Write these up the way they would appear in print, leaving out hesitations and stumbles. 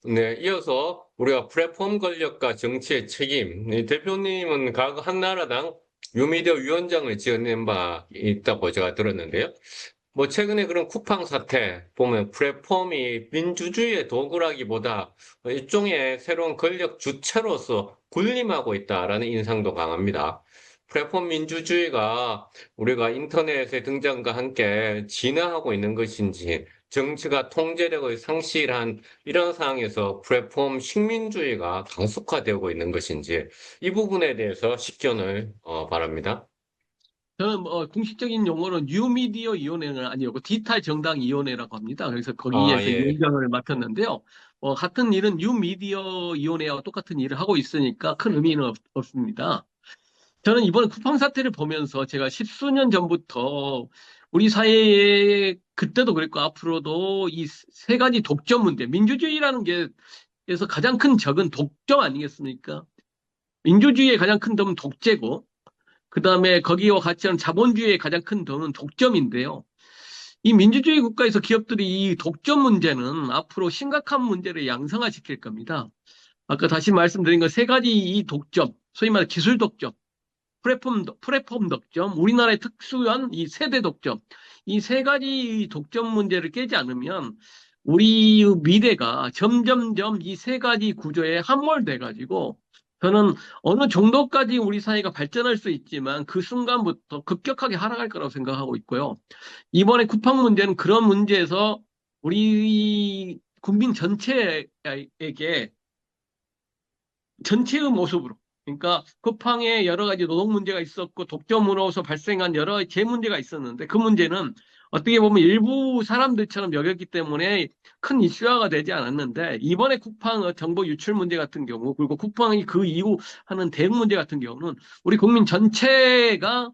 네, 이어서 우리가 플랫폼 권력과 정치의 책임. 이 대표님은 각 한나라당 뉴미디어 위원장을 지어낸 바 있다고 제가 들었는데요. 뭐 최근에 그런 쿠팡 사태 보면 플랫폼이 민주주의의 도구라기보다 일종의 새로운 권력 주체로서 군림하고 있다라는 인상도 강합니다. 플랫폼 민주주의가 우리가 인터넷의 등장과 함께 진화하고 있는 것인지, 정치가 통제력을 상실한 이런 상황에서 플랫폼 식민주의가 가속화되고 있는 것인지, 이 부분에 대해서 식견을 바랍니다. 저는 공식적인 용어는 뉴미디어 위원회는 아니었고 디지털 정당 위원회라고 합니다. 그래서 아, 거기에서 예. 위원장을 맡았는데요. 같은 일은 뉴미디어 위원회와 똑같은 일을 하고 있으니까 큰 의미는 없습니다. 저는 이번 쿠팡 사태를 보면서 제가 십수년 전부터 우리 사회에 그때도 그랬고 앞으로도 이 세 가지 독점 문제, 민주주의라는 게에서 가장 큰 적은 독점 아니겠습니까? 민주주의의 가장 큰 덕은 독재고 그 다음에 거기와 같이 하는 자본주의의 가장 큰 덕은 독점인데요. 이 민주주의 국가에서 기업들이 이 독점 문제는 앞으로 심각한 문제를 양성화시킬 겁니다. 아까 다시 말씀드린 것 세 가지 이 독점, 소위 말해 기술 독점, 플랫폼 독점, 우리나라의 특수한 이 세대 독점, 이 세 가지 독점 문제를 깨지 않으면 우리 미래가 점점점 이 세 가지 구조에 함몰돼 가지고 저는 어느 정도까지 우리 사회가 발전할 수 있지만 그 순간부터 급격하게 하락할 거라고 생각하고 있고요. 이번에 쿠팡 문제는 그런 문제에서 우리 국민 전체에게 전체의 모습으로. 그러니까 쿠팡에 여러 가지 노동 문제가 있었고 독점으로서 발생한 여러 재 문제가 있었는데 그 문제는 어떻게 보면 일부 사람들처럼 여겼기 때문에 큰 이슈화가 되지 않았는데 이번에 쿠팡 정보 유출 문제 같은 경우 그리고 쿠팡이 그 이후 하는 대응 문제 같은 경우는 우리 국민 전체가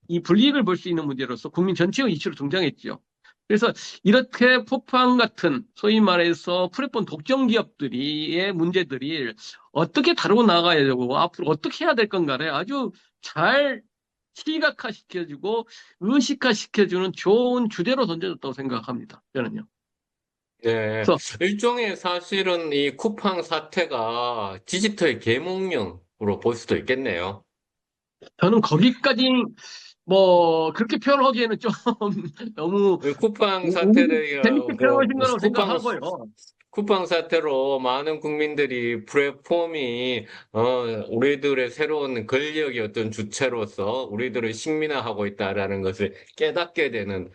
이 불이익을 볼 수 있는 문제로서 국민 전체의 이슈로 등장했죠. 그래서 이렇게 쿠팡 같은 소위 말해서 플랫폼 독점 기업들이의 문제들이 어떻게 다루고 나가야 되고 앞으로 어떻게 해야 될 건가를 아주 잘 시각화 시켜주고 의식화 시켜주는 좋은 주제로 던져졌다고 생각합니다. 저는요. 네. 그래서 일종의 사실은 이 쿠팡 사태가 디지털 계몽령으로 볼 수도 있겠네요. 저는 거기까지 뭐 그렇게 표현하기에는 좀 너무 쿠팡 사태를, 재밌게 표현하신 거라고 생각하고요. 쿠팡 사태로 많은 국민들이 플랫폼이 우리들의 새로운 권력의 어떤 주체로서 우리들을 식민화하고 있다라는 것을 깨닫게 되는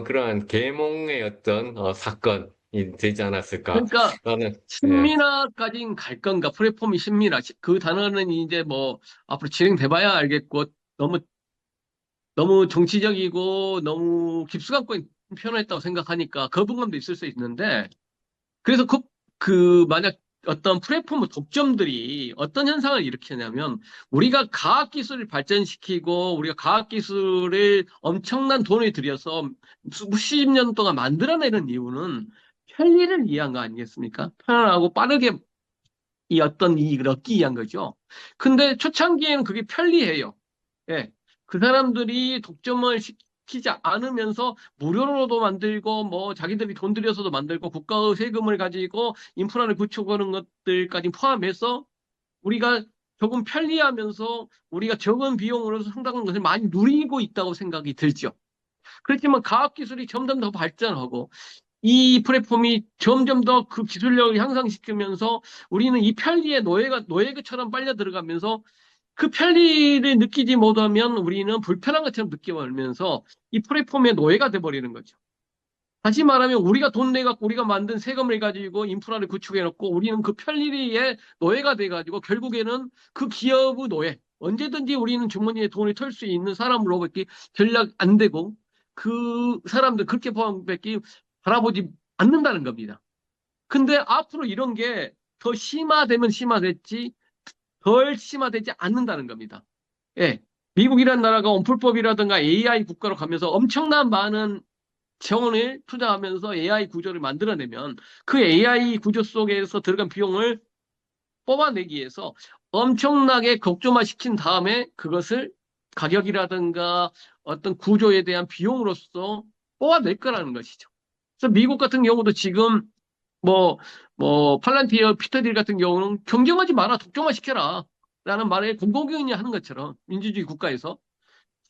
그러한 계몽의 어떤 사건이 되지 않았을까. 그러니까 나는 예. 신민화까지는 갈 건가? 플랫폼이 신민화. 그 단어는 이제 뭐 앞으로 진행돼봐야 알겠고 너무 정치적이고 너무 깊숙하게 표현했다고 생각하니까 거부감도 있을 수 있는데 그래서 만약 어떤 플랫폼 독점들이 어떤 현상을 일으키냐면 우리가 과학기술을 발전시키고 우리가 과학기술을 엄청난 돈을 들여서 수십 년 동안 만들어내는 이유는 편리를 위한 거 아니겠습니까? 편안하고 빠르게 이 어떤 이익을 얻기 위한 거죠. 근데 초창기에는 그게 편리해요. 예. 그 사람들이 독점을 시키지 않으면서 무료로도 만들고 뭐 자기들이 돈 들여서도 만들고 국가의 세금을 가지고 인프라를 구축하는 것들까지 포함해서 우리가 조금 편리하면서 우리가 적은 비용으로 상당한 것을 많이 누리고 있다고 생각이 들죠. 그렇지만 과학기술이 점점 더 발전하고 이 플랫폼이 점점 더 그 기술력을 향상시키면서 우리는 이 편리의 노예처럼 빨려 들어가면서 그 편리를 느끼지 못하면 우리는 불편한 것처럼 느껴버리면서 이 플랫폼의 노예가 돼버리는 거죠. 다시 말하면 우리가 돈 내갖고 우리가 만든 세금을 가지고 인프라를 구축해놓고 우리는 그 편리의 노예가 돼가지고 결국에는 그 기업의 노예, 언제든지 우리는 주머니에 돈을 털 수 있는 사람으로밖에 전략 안 되고 그 사람들 그렇게 포함밖에 바라보지 않는다는 겁니다. 근데 앞으로 이런 게 더 심화되면 심화됐지 덜 심화되지 않는다는 겁니다. 예. 미국이라는 나라가 언플법이라든가 AI 국가로 가면서 엄청난 많은 재원을 투자하면서 AI 구조를 만들어내면 그 AI 구조 속에서 들어간 비용을 뽑아내기 위해서 엄청나게 극조화시킨 다음에 그것을 가격이라든가 어떤 구조에 대한 비용으로서 뽑아낼 거라는 것이죠. 그래서 미국 같은 경우도 지금 팔란티어 피터딜 같은 경우는 경쟁하지 마라, 독점화 시켜라. 라는 말을 공공연히 하는 것처럼 민주주의 국가에서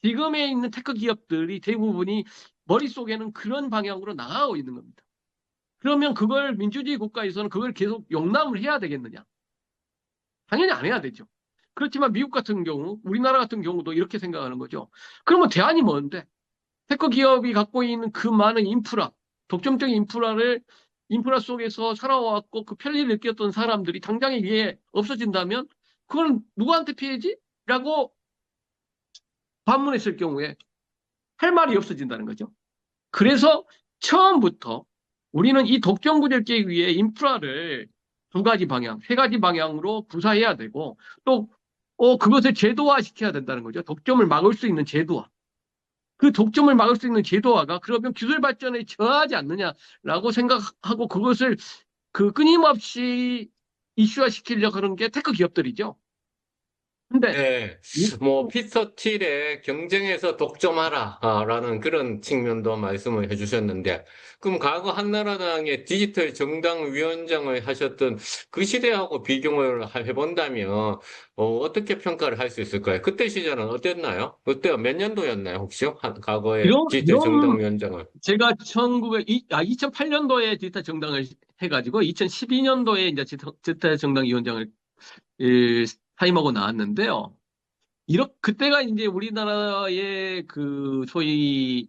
지금에 있는 테크 기업들이 대부분이 머릿속에는 그런 방향으로 나가고 있는 겁니다. 그러면 그걸 민주주의 국가에서는 그걸 계속 용납을 해야 되겠느냐? 당연히 안 해야 되죠. 그렇지만 미국 같은 경우, 우리나라 같은 경우도 이렇게 생각하는 거죠. 그러면 대안이 뭔데? 테크 기업이 갖고 있는 그 많은 인프라, 독점적인 인프라 속에서 살아왔고 그 편리를 느꼈던 사람들이 당장에 이게 없어진다면 그건 누구한테 피해지? 라고 반문했을 경우에 할 말이 없어진다는 거죠. 그래서 처음부터 우리는 이 독점 구조를 깨기 위해 인프라를 두 가지 방향, 세 가지 방향으로 구사해야 되고 또 그것을 제도화 시켜야 된다는 거죠. 독점을 막을 수 있는 제도화. 그 독점을 막을 수 있는 제도화가 그러면 기술 발전에 저하지 않느냐라고 생각하고 그것을 끊임없이 이슈화 시키려고 하는 게 테크 기업들이죠. 근데 네, 뭐 피터 틸의 경쟁에서 독점하라라는 그런 측면도 말씀을 해주셨는데, 그럼 과거 한나라당의 디지털 정당 위원장을 하셨던 그 시대하고 비교를 해본다면 어떻게 평가를 할 수 있을까요? 그때 시절은 어땠나요? 그때가 몇 년도였나요, 혹시? 과거의 디지털 정당 이런 위원장을? 제가 2008년도에 디지털 정당을 해가지고 2012년도에 이제 디지털 정당 위원장을 사임하고 나왔는데요. 그때가 이제 우리나라의 소위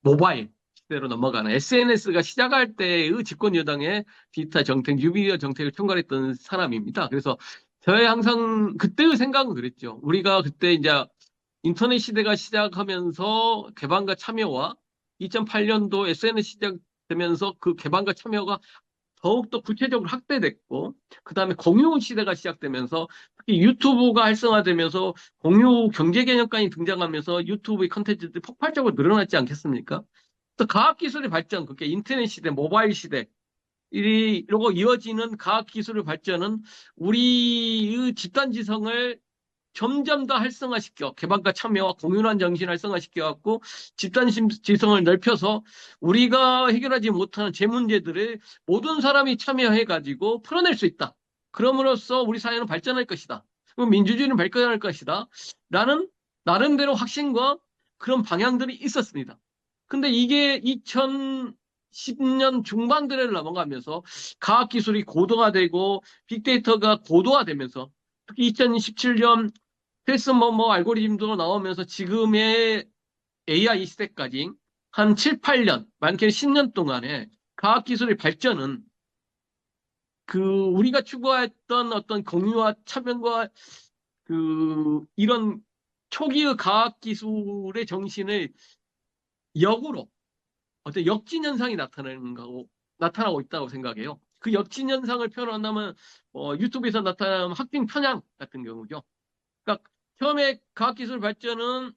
모바일 시대로 넘어가는 SNS가 시작할 때의 집권 여당의 디지털 정책, 뉴미디어 정책을 총괄했던 사람입니다. 그래서 저의 항상 그때의 생각은 그랬죠. 우리가 그때 이제 인터넷 시대가 시작하면서 개방과 참여와 2008년도 SNS 시작되면서 그 개방과 참여가 더욱더 구체적으로 확대됐고, 그 다음에 공유 시대가 시작되면서, 특히 유튜브가 활성화되면서 공유 경제 개념까지 등장하면서 유튜브의 컨텐츠들이 폭발적으로 늘어났지 않겠습니까? 또 과학기술의 발전, 그게 인터넷 시대, 모바일 시대, 이러고 이어지는 과학기술의 발전은 우리의 집단지성을 점점 더 활성화시켜 개방과 참여와 공유한 정신을 활성화시켜갖고 집단 지성을 넓혀서 우리가 해결하지 못하는 제 문제들을 모든 사람이 참여해가지고 풀어낼 수 있다. 그럼으로써 우리 사회는 발전할 것이다. 그리고 민주주의는 발전할 것이다. 라는 나름대로 확신과 그런 방향들이 있었습니다. 근데 이게 2010년 중반들을 넘어가면서 과학기술이 고도화되고 빅데이터가 고도화되면서 특히 2017년 헬스 알고리즘도 나오면서 지금의 AI 시대까지 한 7, 8년, 많게는 10년 동안에 과학기술의 발전은 우리가 추구했던 어떤 공유와 참여과 이런 초기의 과학기술의 정신을 역으로 어떤 역진 현상이 나타나고 있다고 생각해요. 그 역진 현상을 표현한다면 유튜브에서 나타나는 학빙 편향 같은 경우죠. 그러니까 처음에 과학기술 발전은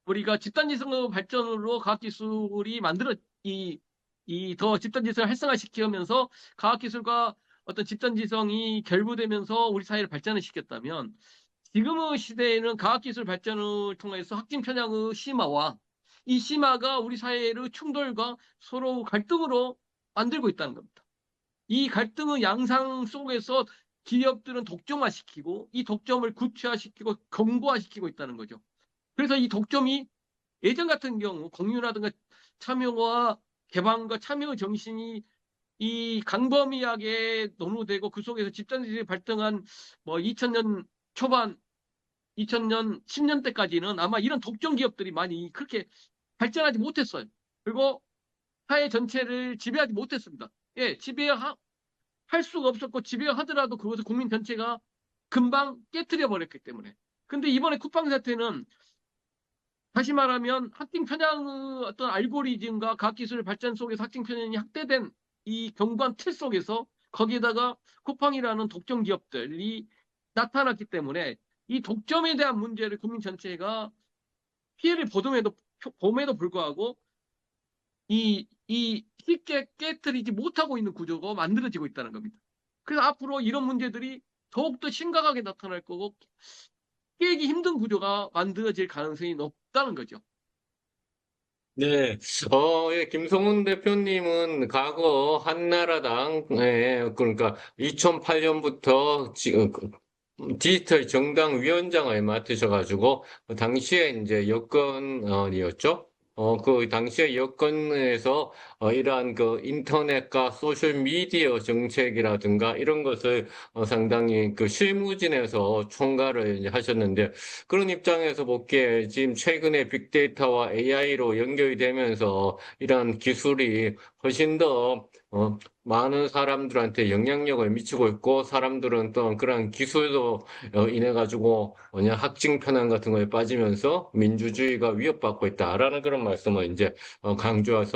우리가 집단지성 발전으로 과학기술이 더 집단지성을 활성화시키면서 과학기술과 어떤 집단지성이 결부되면서 우리 사회를 발전을 시켰다면 지금의 시대에는 과학기술 발전을 통해서 확진 편향의 심화와 이 심화가 우리 사회의 충돌과 서로 갈등으로 만들고 있다는 겁니다. 이 갈등의 양상 속에서 기업들은 독점화시키고 이 독점을 구체화시키고 견고화시키고 있다는 거죠. 그래서 이 독점이 예전 같은 경우 공유라든가 참여와 개방과 참여의 정신이 이 강범위하게 논의되고 그 속에서 집단지성이 발등한 2000년 초반, 2000년, 10년대까지는 아마 이런 독점 기업들이 많이 그렇게 발전하지 못했어요. 그리고 사회 전체를 지배하지 못했습니다. 예, 할 수가 없었고 지배하더라도 그것을 국민 전체가 금방 깨트려 버렸기 때문에. 근데 이번에 쿠팡 사태는 다시 말하면 학ting 편향의 어떤 알고리즘과 과학기술 발전 속에서 학ting 편향이 확대된 이 경관 틀 속에서 거기에다가 쿠팡이라는 독점 기업들이 나타났기 때문에 이 독점에 대한 문제를 국민 전체가 피해를 봄에도 불구하고 쉽게 깨뜨리지 못하고 있는 구조가 만들어지고 있다는 겁니다. 그래서 앞으로 이런 문제들이 더욱더 심각하게 나타날 거고 깨기 힘든 구조가 만들어질 가능성이 높다는 거죠. 네, 예, 김성훈 대표님은 과거 한나라당, 예, 그러니까 2008년부터 지금 디지털 정당 위원장을 맡으셔가지고, 그 당시에 이제 여건이었죠? 그 당시에 여건에서, 이러한 그 인터넷과 소셜미디어 정책이라든가 이런 것을 상당히 그 실무진에서 총괄을 이제 하셨는데, 그런 입장에서 볼게 지금 최근에 빅데이터와 AI로 연결이 되면서 이러한 기술이 훨씬 더, 많은 사람들한테 영향력을 미치고 있고, 사람들은 또 그런 기술로 인해 가지고 뭐냐 학증 편향 같은 거에 빠지면서 민주주의가 위협받고 있다라는 그런 말씀을 이제 강조해서